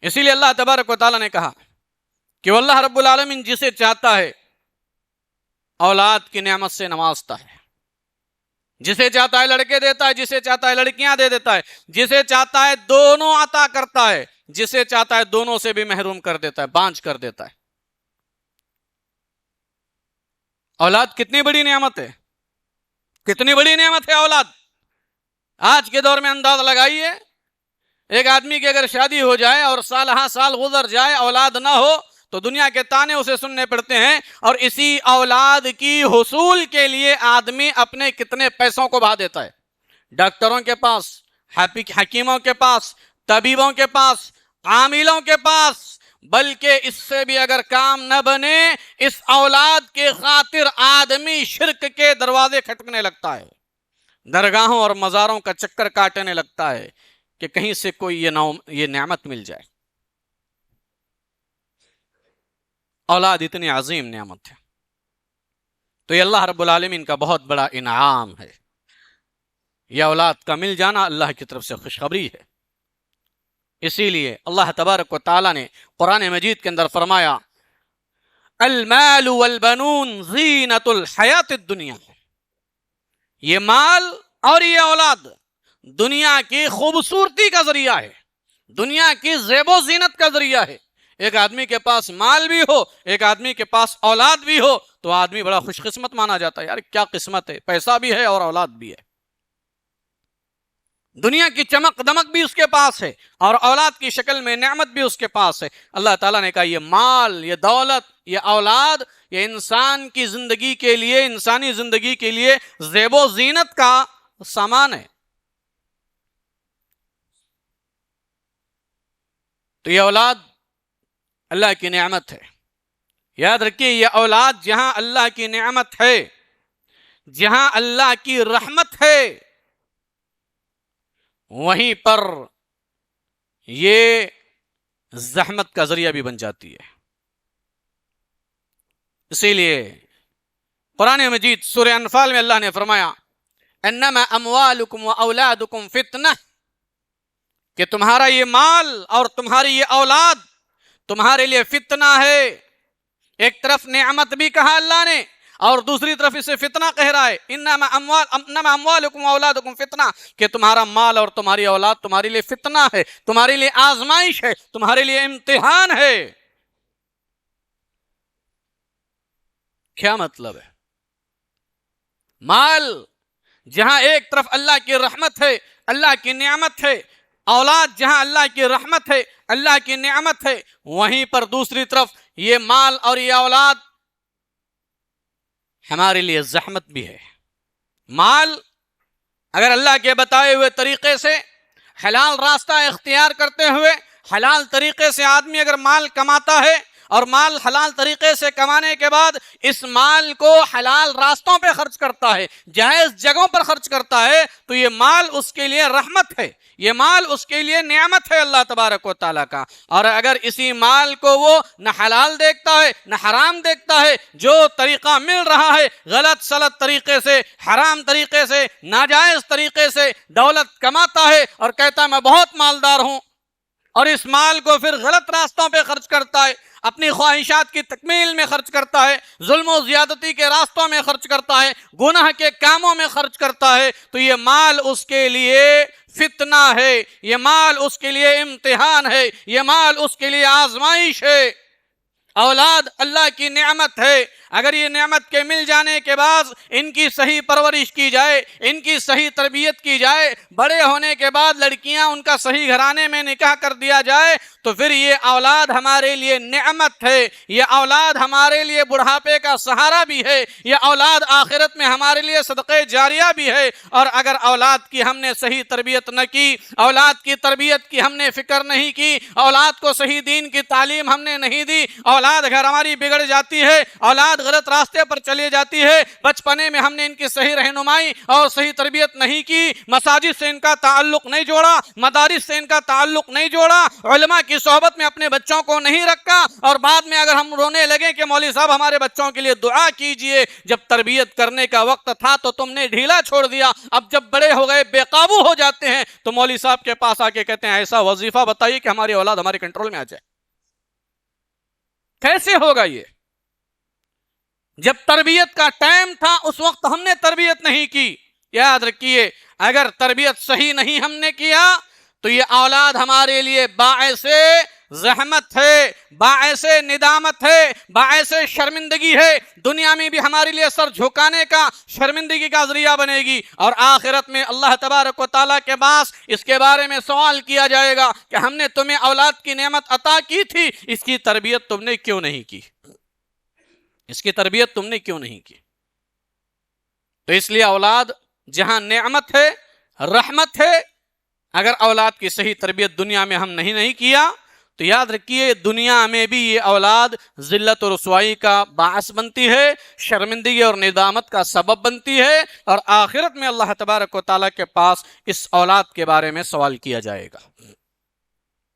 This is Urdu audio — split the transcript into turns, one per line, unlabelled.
اسی لیے اللہ تبارک و تعالیٰ نے کہا کہ واللہ رب العالمین جسے چاہتا ہے اولاد کی نعمت سے نوازتا ہے، جسے چاہتا ہے لڑکے دیتا ہے، جسے چاہتا ہے لڑکیاں دے دیتا ہے، جسے چاہتا ہے دونوں عطا کرتا ہے، جسے چاہتا ہے دونوں سے بھی محروم کر دیتا ہے، بانجھ کر دیتا ہے۔ اولاد کتنی بڑی نعمت ہے، کتنی بڑی نعمت ہے اولاد۔ آج کے دور میں انداز لگائیے، ایک آدمی کی اگر شادی ہو جائے اور سال ہاں سال گزر جائے، اولاد نہ ہو تو دنیا کے تانے اسے سننے پڑتے ہیں، اور اسی اولاد کی حصول کے لیے آدمی اپنے کتنے پیسوں کو بہا دیتا ہے، ڈاکٹروں کے پاس، حکیموں کے پاس، طبیبوں کے پاس، عاملوں کے پاس، بلکہ اس سے بھی اگر کام نہ بنے، اس اولاد کے خاطر آدمی شرک کے دروازے کھٹکنے لگتا ہے، درگاہوں اور مزاروں کا چکر کاٹنے لگتا ہے کہ کہیں سے کوئی یہ نعمت مل جائے۔ اولاد اتنی عظیم نعمت ہے، تو یہ اللہ رب العالمین کا بہت بڑا انعام ہے۔ یہ اولاد کا مل جانا اللہ کی طرف سے خوشخبری ہے۔ اسی لیے اللہ تبارک و تعالیٰ نے قرآن مجید کے اندر فرمایا المال والبنون زینت الحیات الدنیا، یہ مال اور یہ اولاد دنیا کی خوبصورتی کا ذریعہ ہے، دنیا کی زیب و زینت کا ذریعہ ہے۔ ایک آدمی کے پاس مال بھی ہو، ایک آدمی کے پاس اولاد بھی ہو، تو آدمی بڑا خوش قسمت مانا جاتا ہے، یار کیا قسمت ہے، پیسہ بھی ہے اور اولاد بھی ہے، دنیا کی چمک دمک بھی اس کے پاس ہے اور اولاد کی شکل میں نعمت بھی اس کے پاس ہے۔ اللہ تعالیٰ نے کہا یہ مال، یہ دولت، یہ اولاد، یہ انسان کی زندگی کے لیے، انسانی زندگی کے لیے زیب و زینت کا سامان ہے۔ تو یہ اولاد اللہ کی نعمت ہے۔ یاد رکھیے، یہ اولاد جہاں اللہ کی نعمت ہے، جہاں اللہ کی رحمت ہے، وہیں پر یہ زحمت کا ذریعہ بھی بن جاتی ہے۔ اسی لیے قرآن مجید سورہ انفال میں اللہ نے فرمایا انما اموالکم و اولادکم فتنہ، کہ تمہارا یہ مال اور تمہاری یہ اولاد تمہارے لیے فتنہ ہے۔ ایک طرف نعمت بھی کہا اللہ نے اور دوسری طرف اسے فتنہ کہہ رہا ہے، انما اموالکم و اولادکم فتنہ، کہ تمہارا مال اور تمہاری اولاد تمہارے لیے فتنہ ہے، تمہارے لیے آزمائش ہے، تمہارے لیے امتحان ہے۔ کیا مطلب ہے؟ مال جہاں ایک طرف اللہ کی رحمت ہے، اللہ کی نعمت ہے، اولاد جہاں اللہ کی رحمت ہے، اللہ کی نعمت ہے، وہیں پر دوسری طرف یہ مال اور یہ اولاد ہمارے لیے زحمت بھی ہے۔ مال اگر اللہ کے بتائے ہوئے طریقے سے حلال راستہ اختیار کرتے ہوئے حلال طریقے سے آدمی اگر مال کماتا ہے اور مال حلال طریقے سے کمانے کے بعد اس مال کو حلال راستوں پہ خرچ کرتا ہے، جائز جگہوں پر خرچ کرتا ہے، تو یہ مال اس کے لیے رحمت ہے، یہ مال اس کے لیے نعمت ہے اللہ تبارک و تعالیٰ کا۔ اور اگر اسی مال کو وہ نہ حلال دیکھتا ہے نہ حرام دیکھتا ہے، جو طریقہ مل رہا ہے غلط سلط طریقے سے، حرام طریقے سے، ناجائز طریقے سے دولت کماتا ہے اور کہتا ہے میں بہت مالدار ہوں، اور اس مال کو پھر غلط راستوں پہ خرچ کرتا ہے، اپنی خواہشات کی تکمیل میں خرچ کرتا ہے، ظلم و زیادتی کے راستوں میں خرچ کرتا ہے، گناہ کے کاموں میں خرچ کرتا ہے، تو یہ مال اس کے لیے فتنہ ہے، یہ مال اس کے لیے امتحان ہے، یہ مال اس کے لیے آزمائش ہے۔ اولاد اللہ کی نعمت ہے، اگر یہ نعمت کے مل جانے کے بعد ان کی صحیح پرورش کی جائے، ان کی صحیح تربیت کی جائے، بڑے ہونے کے بعد لڑکیاں ان کا صحیح گھرانے میں نکاح کر دیا جائے، تو پھر یہ اولاد ہمارے لیے نعمت ہے، یہ اولاد ہمارے لیے بڑھاپے کا سہارا بھی ہے، یہ اولاد آخرت میں ہمارے لیے صدقہ جاریہ بھی ہے۔ اور اگر اولاد کی ہم نے صحیح تربیت نہ کی، اولاد کی تربیت کی ہم نے فکر نہیں کی، اولاد کو صحیح دین کی تعلیم ہم نے نہیں دی، اولاد اگر ہماری بگڑ جاتی ہے، اولاد غلط راستے پر چلی جاتی ہے۔ بچپنے میں ہم نے ان کی صحیح رہنمائی اور صحیح تربیت نہیں کی، مساجد سے ان کا تعلق نہیں جوڑا، مدارس سے ان کا تعلق نہیں جوڑا، علماء کی صحبت میں اپنے بچوں کو نہیں رکھا، اور بعد میں اگر ہم رونے لگے کہ مولوی صاحب ہمارے بچوں کے لیے دعا کیجئے، جب تربیت کرنے کا وقت تھا تو تم نے ڈھیلا چھوڑ دیا، اب جب بڑے ہو گئے بے قابو ہو جاتے ہیں تو مولوی صاحب کے پاس آ کے کہتے ہیں ایسا وظیفہ بتائیے کہ ہماری اولاد ہمارے کنٹرول میں آ جائے۔ کیسے ہوگا یہ؟ جب تربیت کا ٹائم تھا اس وقت ہم نے تربیت نہیں کی۔ یاد رکھیے، اگر تربیت صحیح نہیں ہم نے کیا تو یہ اولاد ہمارے لیے باعث زحمت ہے، باعث ندامت ہے، باعث شرمندگی ہے، دنیا میں بھی ہمارے لیے سر جھکانے کا، شرمندگی کا ذریعہ بنے گی، اور آخرت میں اللہ تبارک و تعالیٰ کے پاس اس کے بارے میں سوال کیا جائے گا کہ ہم نے تمہیں اولاد کی نعمت عطا کی تھی، اس کی تربیت تم نے کیوں نہیں کی؟ اس کی تربیت تم نے کیوں نہیں کی؟ تو اس لیے اولاد جہاں نعمت ہے، رحمت ہے، اگر اولاد کی صحیح تربیت دنیا میں ہم نہیں کیا تو یاد رکھیے دنیا میں بھی یہ اولاد ذلت و رسوائی کا باعث بنتی ہے، شرمندگی اور ندامت کا سبب بنتی ہے، اور آخرت میں اللہ تبارک و تعالیٰ کے پاس اس اولاد کے بارے میں سوال کیا جائے گا۔